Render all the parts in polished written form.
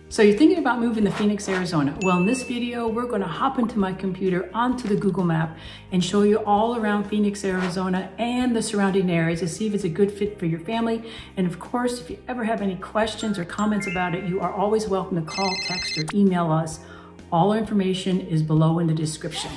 So you're thinking about moving to Phoenix, Arizona. Well, in this video, we're going to hop into my computer onto the Google map and show you all around Phoenix, Arizona and the surrounding areas to see if it's a good fit for your family. And of course, if you ever have any questions or comments about it, you are always welcome to call, text, or email us. All our information is below in the description.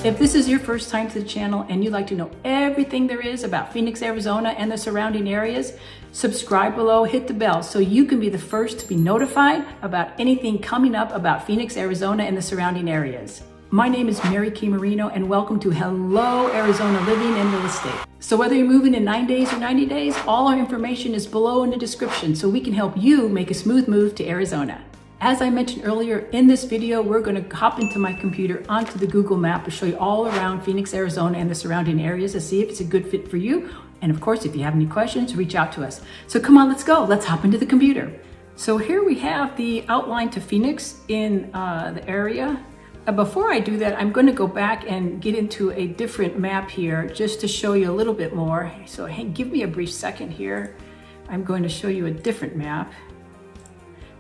If this is your first time to the channel and you'd like to know everything there is about Phoenix, Arizona and the surrounding areas, subscribe below, hit the bell so you can be the first to be notified about anything coming up about Phoenix, Arizona and the surrounding areas. My name is Mary Kay Marino and welcome to Hello Arizona Living and Real Estate. So whether you're moving in 9 days or 90 days, all our information is below in the description so we can help you make a smooth move to Arizona. As I mentioned earlier, in this video, we're going to hop into my computer onto the Google map to show you all around Phoenix, Arizona and the surrounding areas to see if it's a good fit for you. And of course, if you have any questions, reach out to us. So come on, let's go. Let's hop into the computer. So here we have the outline to Phoenix in the area. Before I do that, I'm going to go back and get into a different map here just to show you a little bit more. So hey, give me a brief second here. I'm going to show you a different map.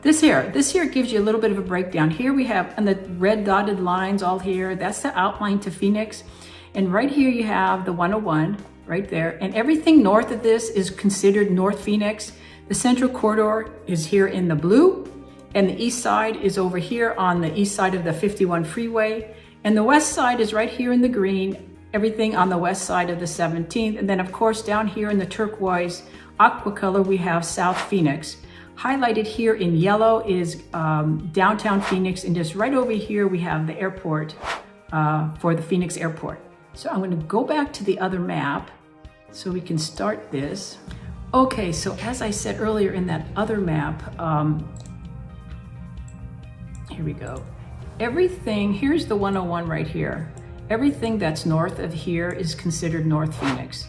This here gives you a little bit of a breakdown. Here we have, and the red dotted lines all here, that's the outline to Phoenix. And right here you have the 101 right there. And everything north of this is considered North Phoenix. The central corridor is here in the blue. And the east side is over here on the east side of the 51 freeway. And the west side is right here in the green, everything on the west side of the 17th. And then of course down here in the turquoise aqua color, we have South Phoenix. Highlighted here in yellow is downtown Phoenix, and just right over here we have the airport for the Phoenix airport. So I'm going to go back to the other map so we can start this. Okay, so as I said earlier in that other map, here we go. Everything, here's the 101 right here. Everything that's north of here is considered North Phoenix.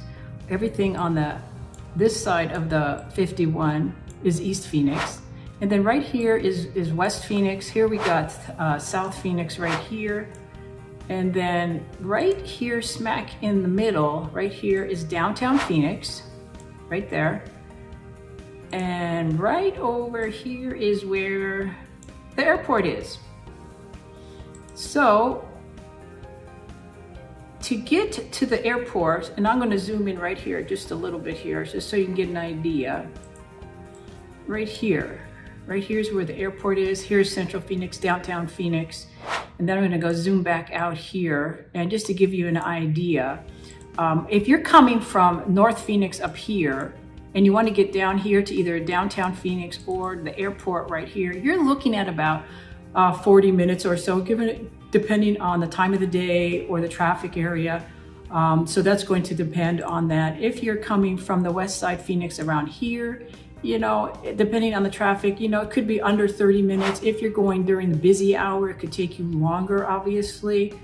Everything on this side of the 51 is East Phoenix. And then right here is West Phoenix. Here we got South Phoenix right here. And then right here, smack in the middle, right here is downtown Phoenix, right there. And right over here is where the airport is. So to get to the airport, and I'm going to zoom in right here just a little bit here, just so you can get an idea. Right here is where the airport is. Here's Central Phoenix, downtown Phoenix. And then I'm gonna go zoom back out here. And just to give you an idea, if you're coming from North Phoenix up here, and you wanna get down here to either downtown Phoenix or the airport right here, you're looking at about 40 minutes or so, depending on the time of the day or the traffic area. So that's going to depend on that. If you're coming from the west side Phoenix around here, you know, depending on the traffic, you know, it could be under 30 minutes. If you're going during the busy hour, it could take you longer, obviously.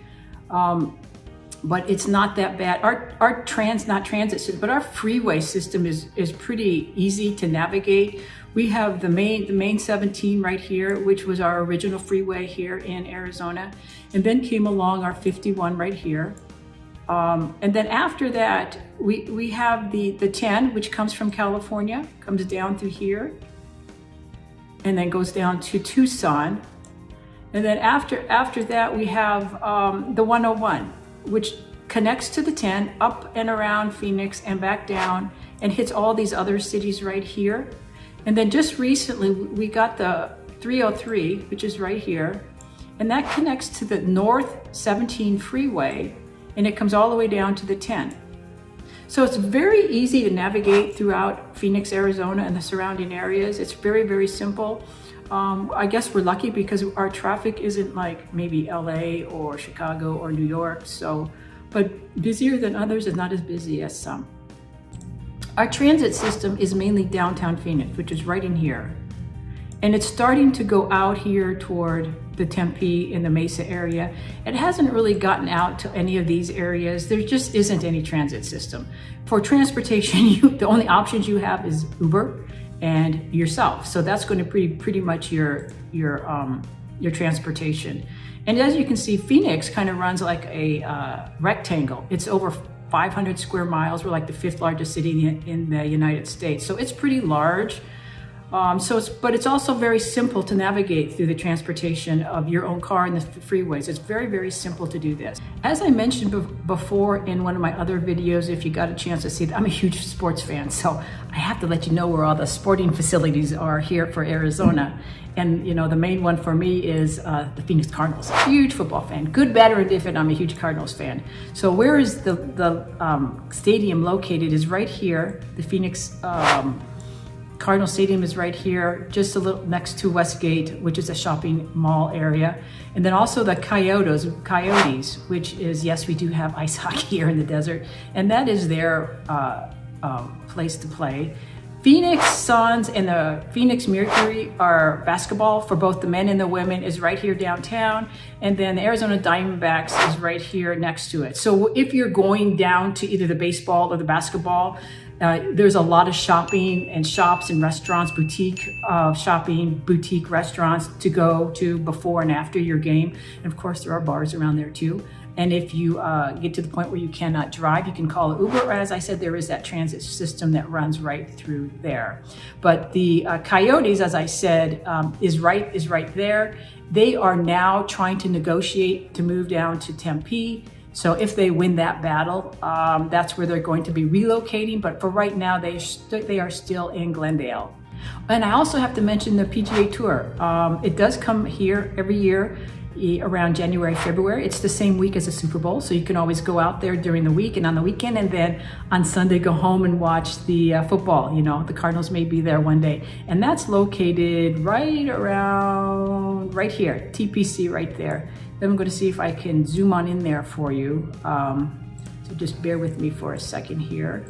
But it's not that bad. Our our freeway system is pretty easy to navigate. We have the main 17 right here, which was our original freeway here in Arizona. And then came along our 51 right here. And then after that, we have the 10, which comes from California, comes down through here, and then goes down to Tucson. And then after that, we have the 101, which connects to the 10, up and around Phoenix and back down, and hits all these other cities right here. And then just recently, we got the 303, which is right here, and that connects to the North 17 freeway, and it comes all the way down to the 10. So it's very easy to navigate throughout Phoenix, Arizona and the surrounding areas. It's very, very simple. I guess we're lucky because our traffic isn't like maybe LA or Chicago or New York. So, but busier than others is not as busy as some. Our transit system is mainly downtown Phoenix, which is right in here. And it's starting to go out here toward the Tempe and the Mesa area. It hasn't really gotten out to any of these areas. There just isn't any transit system. For transportation, the only options you have is Uber and yourself. So that's going to pretty much your transportation. And as you can see, Phoenix kind of runs like a rectangle. It's over 500 square miles. We're like the 5th largest city in the United States. So it's pretty large. But it's also very simple to navigate through the transportation of your own car and the freeways. It's very, very simple to do this. As I mentioned before in one of my other videos, if you got a chance to see it, I'm a huge sports fan, so I have to let you know where all the sporting facilities are here for Arizona. And the main one for me is the Phoenix Cardinals. Huge football fan, good, bad, or indifferent. I'm a huge Cardinals fan. So where is the stadium located is right here. The Phoenix Cardinal Stadium is right here, just a little next to Westgate, which is a shopping mall area. And then also the Coyotes, which is, yes, we do have ice hockey here in the desert, and that is their place to play. Phoenix Suns and the Phoenix Mercury are basketball for both the men and the women is right here downtown. And then the Arizona Diamondbacks is right here next to it. So if you're going down to either the baseball or the basketball, there's a lot of shopping and shops and restaurants, boutique shopping, boutique restaurants to go to before and after your game. And of course, there are bars around there too. And if you get to the point where you cannot drive, you can call an Uber. Or as I said, there is that transit system that runs right through there. But the Coyotes, as I said, is right there. They are now trying to negotiate to move down to Tempe. So if they win that battle, that's where they're going to be relocating. But for right now, they are still in Glendale. And I also have to mention the PGA Tour. It does come here every year around January, February. It's the same week as the Super Bowl, so you can always go out there during the week and on the weekend, and then on Sunday go home and watch the football. The Cardinals may be there one day. And that's located right here, TPC right there. Then I'm going to see if I can zoom on in there for you. So just bear with me for a second here.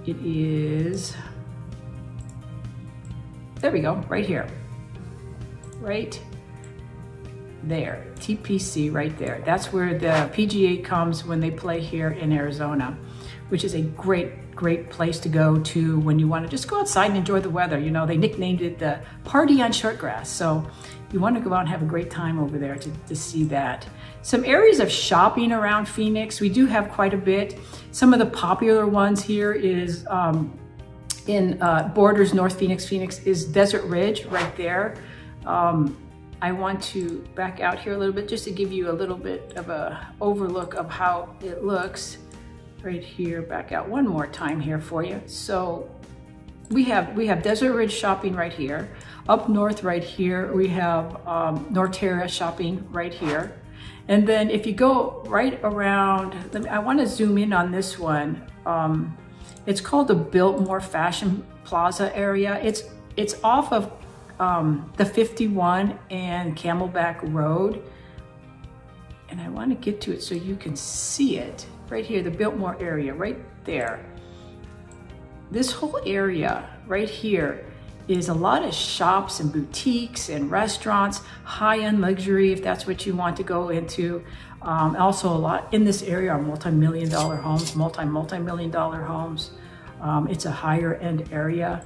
It is, there we go, right here. Right there, TPC right there. That's where the PGA comes when they play here in Arizona, which is a great place to go to when you want to just go outside and enjoy the weather. They nicknamed it the party on short grass. So you want to go out and have a great time over there to see that. Some areas of shopping around Phoenix, we do have quite a bit. Some of the popular ones here is in borders North Phoenix is Desert Ridge right there. I want to back out here a little bit just to give you a little bit of a overlook of how it looks right here. Back out one more time here for you. So we have Desert Ridge shopping right here. Up north right here, we have Norterra shopping right here. And then if you go right around, I want to zoom in on this one. It's called the Biltmore Fashion Plaza area. It's off of the 51 and Camelback Road. And I want to get to it so you can see it right here, the Biltmore area right there. This whole area right here is a lot of shops and boutiques and restaurants, high-end luxury if that's what you want to go into. Also a lot in this area are multi-million dollar homes, multi-million dollar homes. It's a higher end area.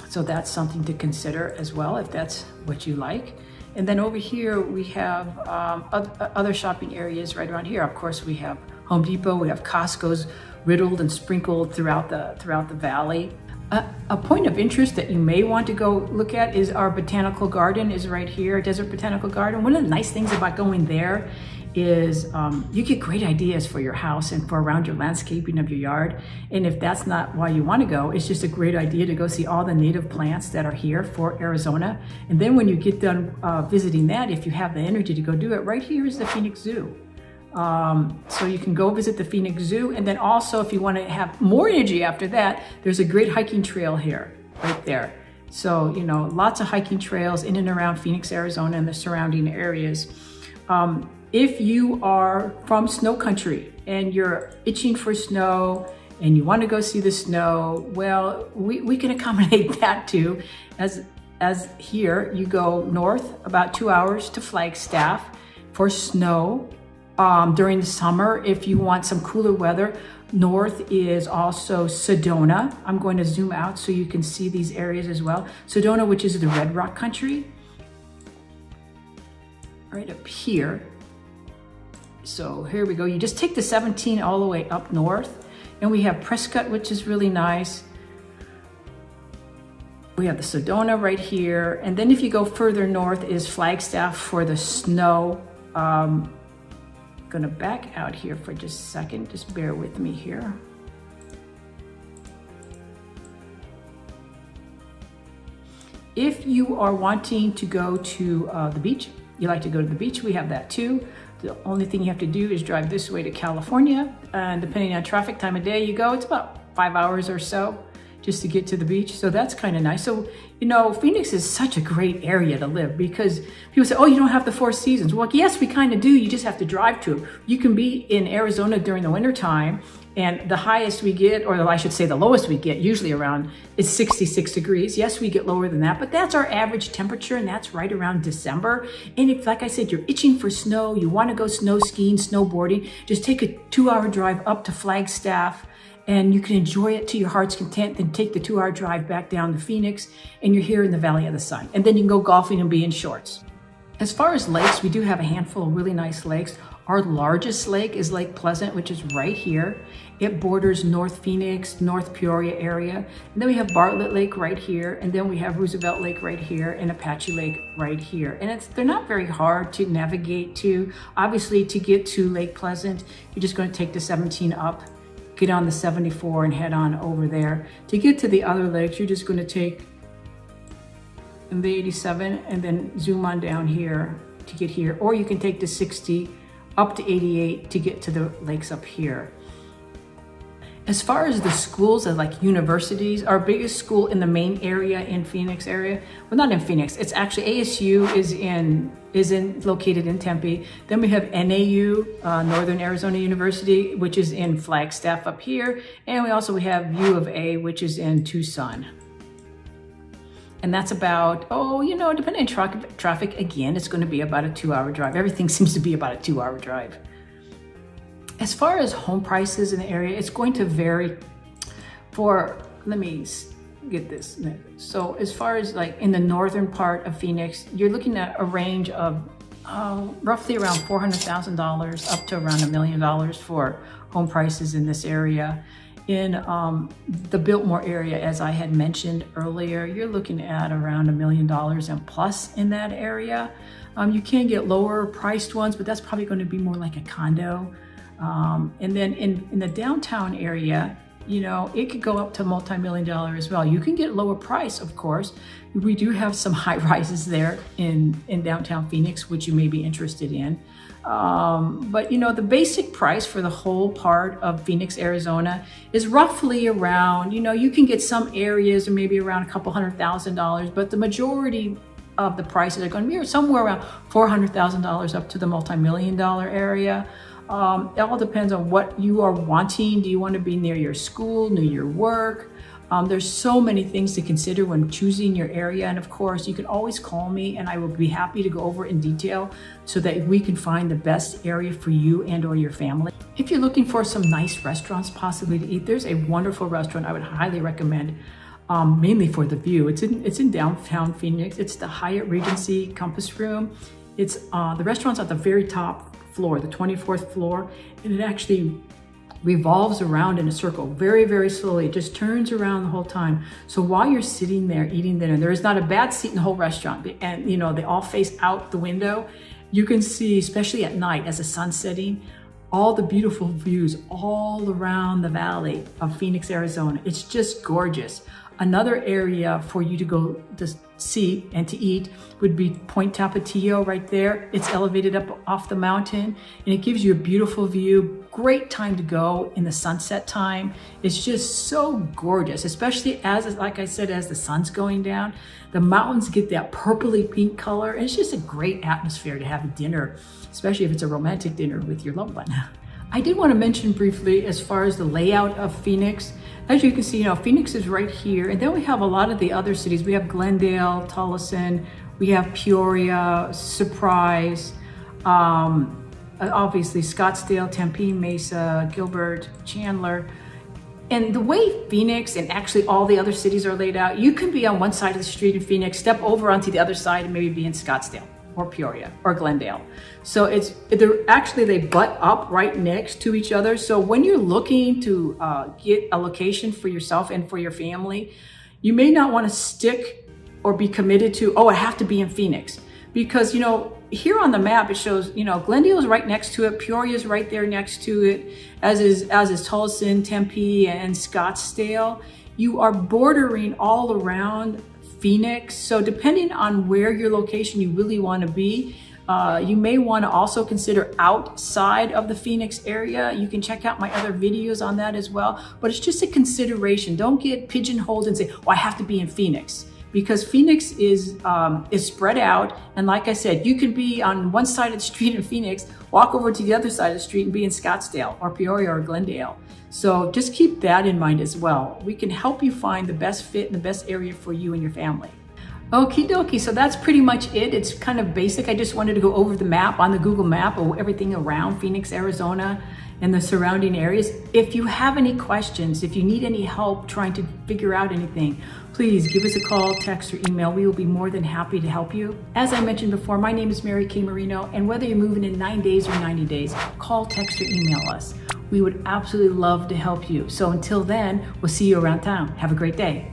So that's something to consider as well if that's what you like. And then over here we have other shopping areas right around here. Of course, we have Home Depot, we have Costco's riddled and sprinkled throughout the valley. A point of interest that you may want to go look at is our botanical garden is right here, Desert Botanical Garden. One of the nice things about going there is you get great ideas for your house and for around your landscaping of your yard. And if that's not why you want to go, it's just a great idea to go see all the native plants that are here for Arizona. And then when you get done visiting that, if you have the energy to go do it, right here is the Phoenix Zoo. So you can go visit the Phoenix Zoo. And then also if you want to have more energy after that, there's a great hiking trail here, right there. So, lots of hiking trails in and around Phoenix, Arizona and the surrounding areas. If you are from snow country and you're itching for snow and you want to go see the snow, well, we can accommodate that too. As here, you go north about 2 hours to Flagstaff for snow. During the summer, if you want some cooler weather, north is also Sedona. I'm going to zoom out so you can see these areas as well. Sedona, which is the Red Rock country. right up here. So here we go. You just take the 17 all the way up north, and we have Prescott, which is really nice. We have the Sedona right here. And then if you go further north is Flagstaff for the snow. Gonna back out here for just a second. Just bear with me here. If you are wanting to go to the beach, you like to go to the beach, we have that too. The only thing you have to do is drive this way to California. And depending on traffic, time of day you go, it's about 5 hours or so just to get to the beach. So that's kind of nice. So, you know, Phoenix is such a great area to live because people say, oh, you don't have the 4 seasons. Well, yes, we kind of do. You just have to drive to them. You can be in Arizona during the winter time, and the highest we get, or I should say the lowest we get, usually around, is 66 degrees. Yes, we get lower than that, but that's our average temperature, and that's right around December. And if, like I said, you're itching for snow, you want to go snow skiing, snowboarding, just take a 2-hour drive up to Flagstaff, and you can enjoy it to your heart's content, then take the 2-hour drive back down to Phoenix, and you're here in the Valley of the Sun. And then you can go golfing and be in shorts. As far as lakes, we do have a handful of really nice lakes. Our largest lake is Lake Pleasant, which is right here. It borders North Phoenix, North Peoria area. And then we have Bartlett Lake right here. And then we have Roosevelt Lake right here and Apache Lake right here. And they're not very hard to navigate to. Obviously, to get to Lake Pleasant, you're just going to take the 17 up, get on the 74 and head on over there. To get to the other lakes, you're just going to take the 87 and then zoom on down here to get here. Or you can take the 60 up to 88 to get to the lakes up here. As far as the schools, like universities, our biggest school in the main area in Phoenix area, well, not in Phoenix, it's actually ASU is located in Tempe. Then we have NAU, Northern Arizona University, which is in Flagstaff up here. And we have U of A, which is in Tucson. And that's about, depending on traffic, again, it's going to be about a 2-hour drive. Everything seems to be about a 2-hour drive. As far as home prices in the area, it's going to vary let me get this. So as far as like in the northern part of Phoenix, you're looking at a range of roughly around $400,000 up to around $1 million for home prices in this area. In the Biltmore area, as I had mentioned earlier, you're looking at around $1 million and plus in that area. You can get lower priced ones, but that's probably going to be more like a condo. And then in the downtown area, it could go up to multi-million-dollar as well. You can get lower price, of course. We do have some high rises there in downtown Phoenix, which you may be interested in. But the basic price for the whole part of Phoenix, Arizona is roughly around, you can get some areas or maybe around a couple $100,000, but the majority of the prices are going to be somewhere around $400,000 up to the multi-million-dollar area. It all depends on what you are wanting. Do you want to be near your school, near your work? There's so many things to consider when choosing your area. And of course, you can always call me and I will be happy to go over in detail so that we can find the best area for you and or your family. If you're looking for some nice restaurants possibly to eat, there's a wonderful restaurant I would highly recommend, mainly for the view. It's in downtown Phoenix. It's the Hyatt Regency Compass Room. It's the restaurant's at the very top floor, the 24th floor, and it actually revolves around in a circle very, very slowly. It just turns around the whole time. So while you're sitting there eating dinner, there is not a bad seat in the whole restaurant. And they all face out the window. You can see, especially at night as the sun's setting, all the beautiful views all around the valley of Phoenix, Arizona. It's just gorgeous. Another area for you to go to see and to eat would be Point Tapatio right there. It's elevated up off the mountain and it gives you a beautiful view. Great time to go in the sunset time. It's just so gorgeous, especially like I said, as the sun's going down. The mountains get that purpley pink color. And it's just a great atmosphere to have a dinner, especially if it's a romantic dinner with your loved one. I did want to mention briefly as far as the layout of Phoenix. As you can see, Phoenix is right here. And then we have a lot of the other cities. We have Glendale, Tucson, we have Peoria, Surprise, obviously Scottsdale, Tempe, Mesa, Gilbert, Chandler. And the way Phoenix and actually all the other cities are laid out, you can be on one side of the street in Phoenix, step over onto the other side and maybe be in Scottsdale or Peoria or Glendale. So they butt up right next to each other. So when you're looking to get a location for yourself and for your family, you may not want to stick or be committed to, oh, I have to be in Phoenix. Because, here on the map, it shows, Glendale is right next to it. Peoria is right there next to it, as is Tolleson, Tempe, and Scottsdale. You are bordering all around Phoenix. So depending on where your location you really want to be, you may want to also consider outside of the Phoenix area. You can check out my other videos on that as well. But it's just a consideration. Don't get pigeonholed and say, oh, I have to be in Phoenix. Because Phoenix is spread out, and like I said, you could be on one side of the street in Phoenix, walk over to the other side of the street and be in Scottsdale or Peoria or Glendale. So just keep that in mind as well. We can help you find the best fit and the best area for you and your family. Okie dokie, so that's pretty much it. It's kind of basic. I just wanted to go over the map on the Google map of everything around Phoenix, Arizona, and the surrounding areas. If you have any questions, if you need any help trying to figure out anything, please give us a call, text, or email. We will be more than happy to help you. As I mentioned before, my name is Mary K. Marino, and whether you're moving in 9 days or 90 days, call, text, or email us. We would absolutely love to help you. So until then, we'll see you around town. Have a great day.